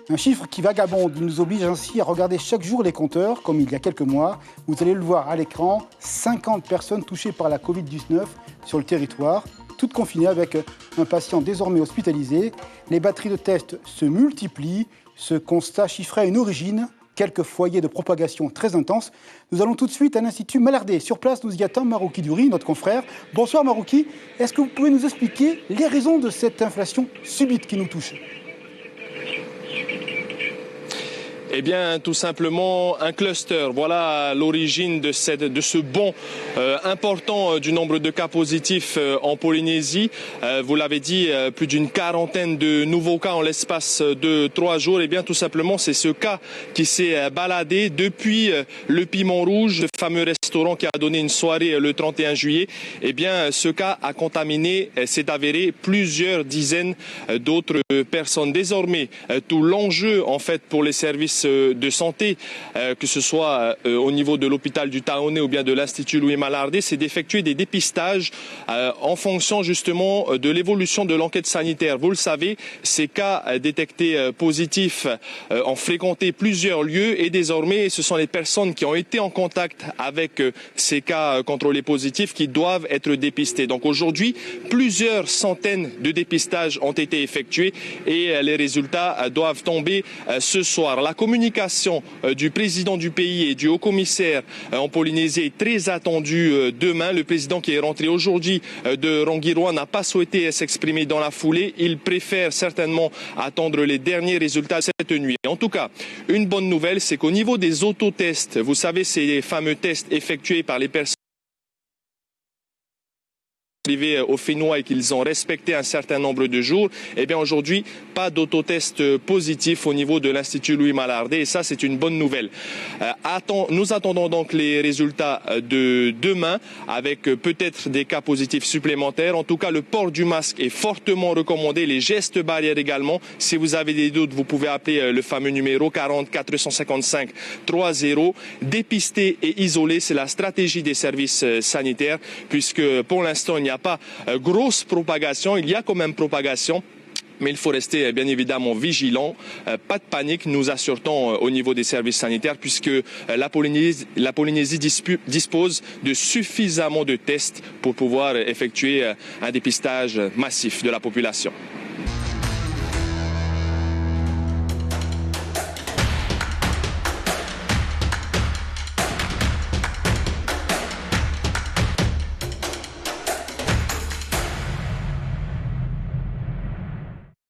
Un chiffre qui vagabonde, il nous oblige ainsi à regarder chaque jour les compteurs, comme il y a quelques mois. Vous allez le voir à l'écran, 50 personnes touchées par la Covid-19 sur le territoire, toutes confinées avec un patient désormais hospitalisé. Les batteries de tests se multiplient. Ce constat chiffrait à une origine quelques foyers de propagation très intense. Nous allons tout de suite à l'Institut Malardé. Sur place, nous y attend Marouki Douri, notre confrère. Bonsoir Marouki. Est-ce que vous pouvez nous expliquer les raisons de cette inflation subite qui nous touche ? Eh bien, tout simplement, un cluster. Voilà l'origine de ce bond important du nombre de cas positifs en Polynésie. Vous l'avez dit, plus d'une quarantaine de nouveaux cas en l'espace de 3 jours. Eh bien, tout simplement, c'est ce cas qui s'est baladé depuis le Piment Rouge, le fameux restaurant qui a donné une soirée le 31 juillet. Eh bien, ce cas a contaminé, s'est avéré, plusieurs dizaines d'autres personnes. Désormais, tout l'enjeu, en fait, pour les services de santé, que ce soit au niveau de l'hôpital du Taoné ou bien de l'Institut Louis Malardé, c'est d'effectuer des dépistages en fonction justement de l'évolution de l'enquête sanitaire. Vous le savez, ces cas détectés positifs ont fréquenté plusieurs lieux et désormais ce sont les personnes qui ont été en contact avec ces cas contrôlés positifs qui doivent être dépistés. Donc aujourd'hui, plusieurs centaines de dépistages ont été effectués et les résultats doivent tomber ce soir. La communication du président du pays et du haut-commissaire en Polynésie est très attendue demain. Le président qui est rentré aujourd'hui de Rongiroa n'a pas souhaité s'exprimer dans la foulée. Il préfère certainement attendre les derniers résultats cette nuit. En tout cas, une bonne nouvelle, c'est qu'au niveau des autotests, vous savez, ces fameux tests effectués par les personnes arrivés au Fénois et qu'ils ont respecté un certain nombre de jours, eh bien aujourd'hui, pas d'autotest positif au niveau de l'Institut Louis Malardé et ça c'est une bonne nouvelle. Nous attendons donc les résultats de demain avec peut-être des cas positifs supplémentaires. En tout cas, le port du masque est fortement recommandé, les gestes barrières également. Si vous avez des doutes, vous pouvez appeler le fameux numéro 40 455 30. Dépister et isoler, c'est la stratégie des services sanitaires puisque pour l'instant, il n'y a pas grosse propagation, il y a quand même propagation. Mais il faut rester bien évidemment vigilant. Pas de panique, nous assure-t-on au niveau des services sanitaires puisque la Polynésie dispose de suffisamment de tests pour pouvoir effectuer un dépistage massif de la population.